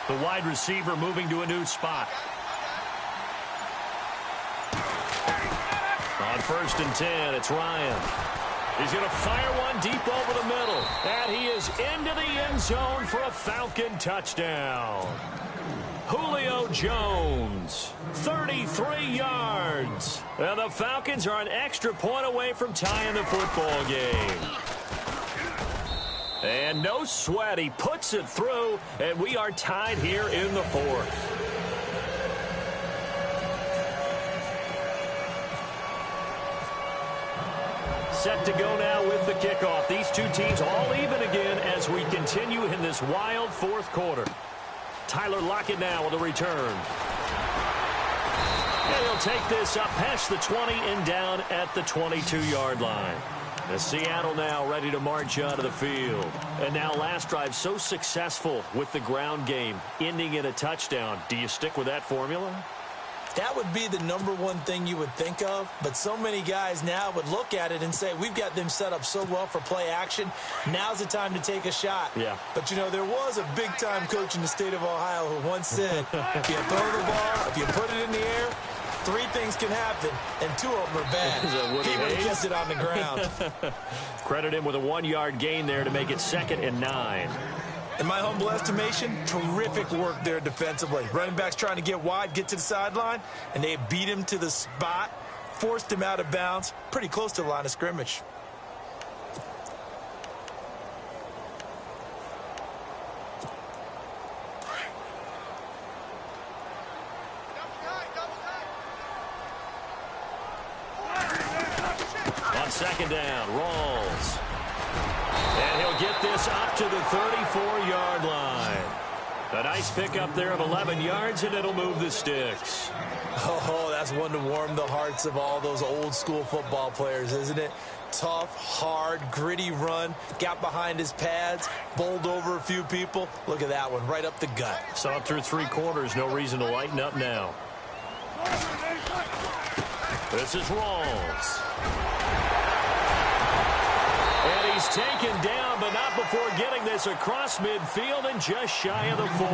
The wide receiver moving to a new spot. On 1st and 10, it's Ryan. He's going to fire one deep over the middle. And he is into the end zone for a Falcon touchdown. Julio Jones, 33 yards. And the Falcons are an extra point away from tying the football game. And no sweat, he puts it through, and we are tied here in the 4th. Set to go now with the kickoff. These two teams all even again as we continue in this wild 4th quarter. Tyler Lockett now with a return. And he'll take this up past the 20 and down at the 22-yard line. The Seattle now ready to march onto the field. And now last drive so successful with the ground game, ending in a touchdown. Do you stick with that formula? That would be the #1 thing you would think of, but so many guys now would look at it and say, we've got them set up so well for play action. Now's the time to take a shot. Yeah. But, you know, there was a big-time coach in the state of Ohio who once said, if you throw the ball, if you put it in the air, 3 things can happen, and 2 of them are bad. He would have kept it on the ground. Credit him with a 1-yard gain there to make it 2nd and 9. In my humble estimation, terrific work there defensively. Running backs trying to get wide, get to the sideline, and they beat him to the spot, forced him out of bounds, pretty close to the line of scrimmage. On 2nd down, Rawls. And he'll get this up to the 34-yard line. A nice pickup there of 11 yards, and it'll move the sticks. Oh, that's one to warm the hearts of all those old-school football players, isn't it? Tough, hard, gritty run. Got behind his pads, bowled over a few people. Look at that one, right up the gut. Saw it through 3 quarters. No reason to lighten up now. This is Rawls. And he's taken down, but not before getting this across midfield and just shy of the 40.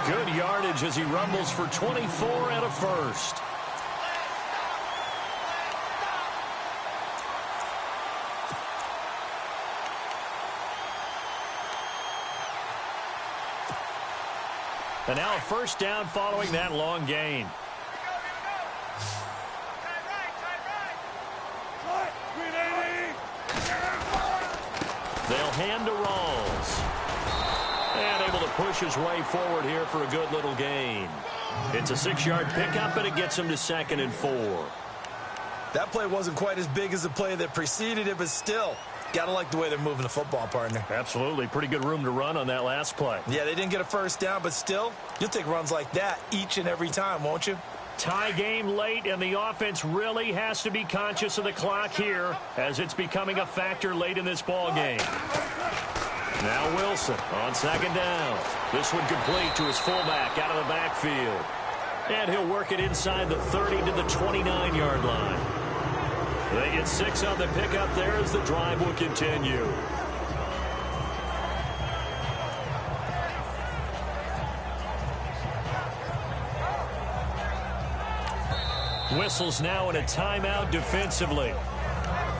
Good yardage as he rumbles for 24 and a first. And now a first down following that long gain. They'll hand to Rawls. And able to push his way forward here for a good little gain. It's a 6-yard pickup, and it gets him to 2nd and 4. That play wasn't quite as big as the play that preceded it, but still, got to like the way they're moving the football, partner. Absolutely. Pretty good room to run on that last play. Yeah, they didn't get a first down, but still, you'll take runs like that each and every time, won't you? Tie game late, and the offense really has to be conscious of the clock here as it's becoming a factor late in this ball game. Now Wilson on 2nd down. This one complete to his fullback out of the backfield. And he'll work it inside the 30 to the 29-yard line. They get 6 on the pickup there as the drive will continue. Whistles now in a timeout defensively.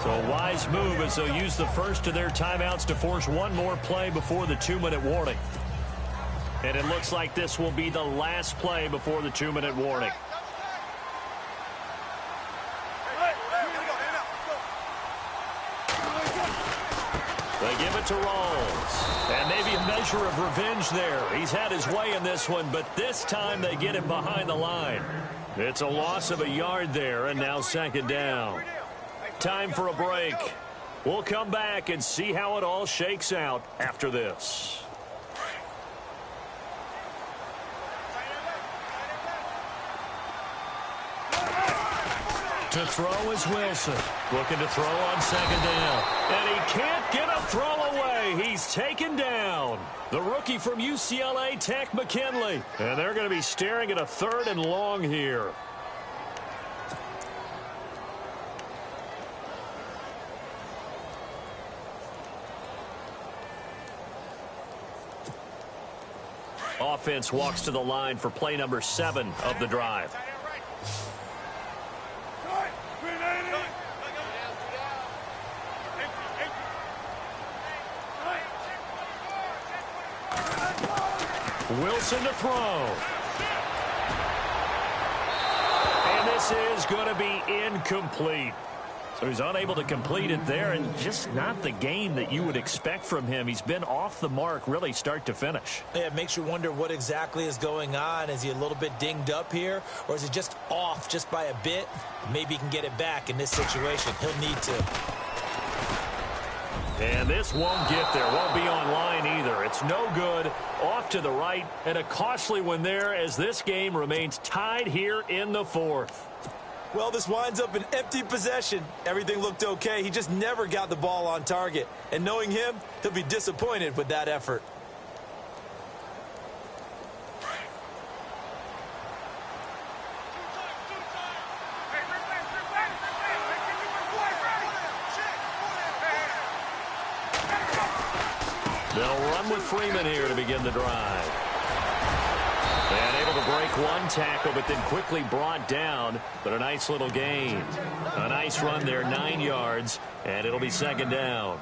So a wise move as they'll use the first of their timeouts to force one more play before the 2-minute warning. And it looks like this will be the last play before the 2-minute warning. They give it to Rawls. And maybe a measure of revenge there. He's had his way in this one, but this time they get him behind the line. It's a loss of a yard there, and now 2nd down. Time for a break. We'll come back and see how it all shakes out after this. To throw is Wilson. Looking to throw on 2nd down. And he can't get a throw away. He's taken down. The rookie from UCLA, Tech McKinley. And they're going to be staring at a 3rd and long here. Offense walks to the line for play number 7 of the drive. Wilson to throw. And this is going to be incomplete. So he's unable to complete it there, and just not the game that you would expect from him. He's been off the mark really start to finish. Yeah, it makes you wonder what exactly is going on. Is he a little bit dinged up here, or is it just off just by a bit? Maybe he can get it back in this situation. He'll need to. And this won't get there. Won't be on line either. It's no good. Off to the right, and a costly one there as this game remains tied here in the 4th. Well, this winds up an empty possession. Everything looked okay. He just never got the ball on target. And knowing him, he'll be disappointed with that effort. They'll run with Freeman here to begin the drive. And able to break one tackle, but then quickly brought down. But a nice little gain. A nice run there, 9 yards, and it'll be 2nd down.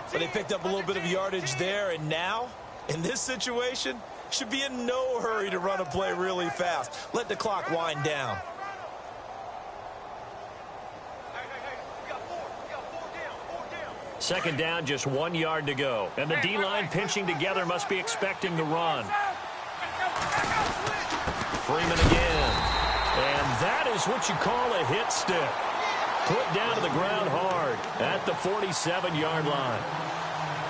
But they picked up a little bit of yardage there, and now, in this situation, should be in no hurry to run a play really fast. Let the clock wind down. 2nd down, just 1 yard to go. And the D-line pinching together must be expecting the run. Freeman again. And that is what you call a hit stick. Put down to the ground hard at the 47-yard line.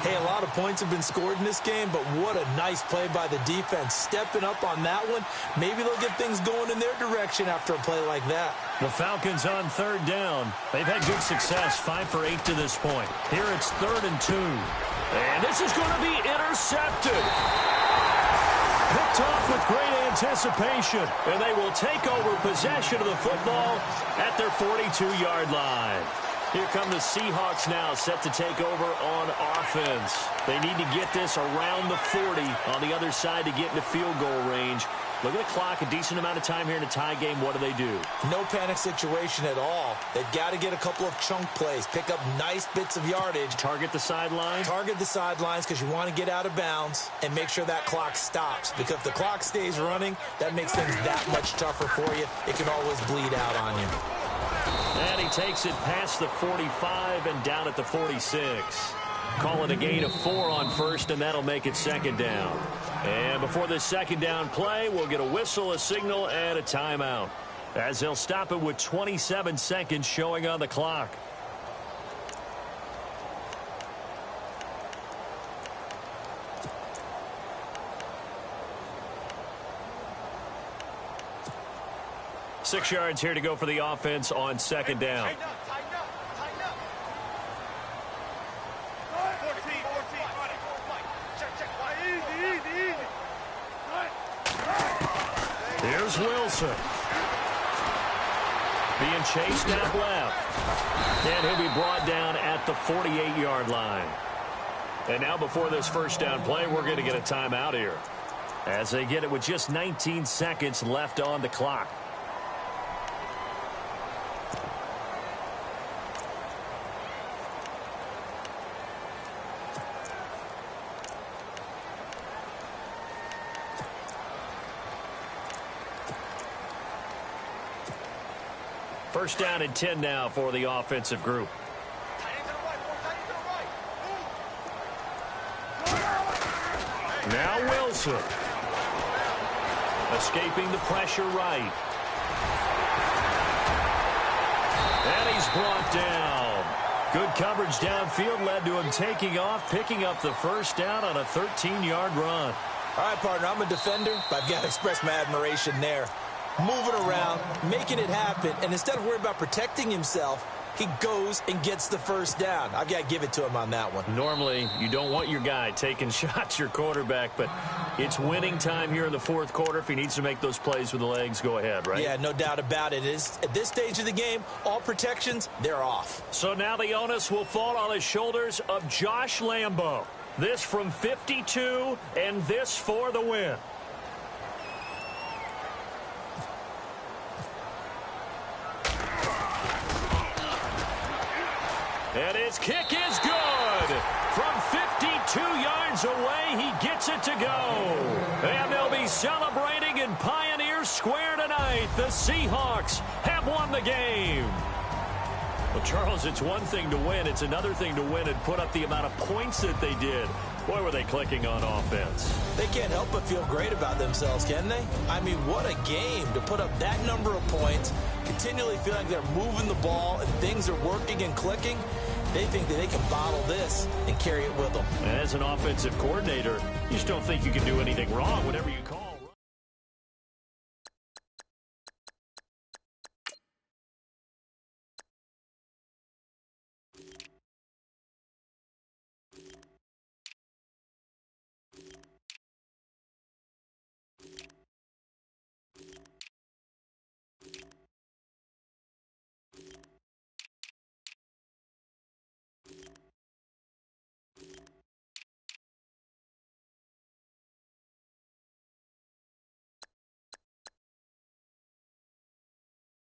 Hey, a lot of points have been scored in this game, but what a nice play by the defense. Stepping up on that one, maybe they'll get things going in their direction after a play like that. The Falcons on third down. They've had good success, 5 for 8 to this point. Here it's 3rd and 2. And this is going to be intercepted. Picked off with great anticipation. And they will take over possession of the football at their 42-yard line. Here come the Seahawks now, set to take over on offense. They need to get this around the 40 on the other side to get into field goal range. Look at the clock, a decent amount of time here in a tie game. What do? No panic situation at all. They've got to get a couple of chunk plays, pick up nice bits of yardage. Target the sideline? Target the sidelines because you want to get out of bounds and make sure that clock stops. Because if the clock stays running, that makes things that much tougher for you. It can always bleed out on you. And he takes it past the 45 and down at the 46. Call it a gain of 4 on first, and that'll make it 2nd down. And before this 2nd down play, we'll get a whistle, a signal, and a timeout, as they'll stop it with 27 seconds showing on the clock. Six yards here to go for the offense on 2nd down. Tighten up. 14, run it. Check. Easy. Here's Wilson. Being chased out left. And he'll be brought down at the 48-yard line. And now before this 1st down play, we're going to get a timeout here, as they get it with just 19 seconds left on the clock. First down and 10 now for the offensive group. Now Wilson. Escaping the pressure right. And he's brought down. Good coverage downfield led to him taking off, picking up the 1st down on a 13-yard run. All right, partner, I'm a defender, but I've got to express my admiration there. Moving around, making it happen, and instead of worrying about protecting himself, he goes and gets the 1st down. I've got to give it to him on that one. Normally, you don't want your guy taking shots, your quarterback, but it's winning time here in the 4th quarter. If he needs to make those plays with the legs, go ahead, right? Yeah, no doubt about it. At this stage of the game, all protections, they're off. So now the onus will fall on the shoulders of Josh Lambo. This from 52, and this for the win. And his kick is good. From 52 yards away, he gets it to go. And they'll be celebrating in Pioneer Square tonight. The Seahawks have won the game. Well, Charles, it's one thing to win. It's another thing to win and put up the amount of points that they did. Boy, were they clicking on offense. They can't help but feel great about themselves, can they? I mean, what a game to put up that number of points, continually feel like they're moving the ball and things are working and clicking. They think that they can bottle this and carry it with them. As an offensive coordinator, you just don't think you can do anything wrong, whatever you call.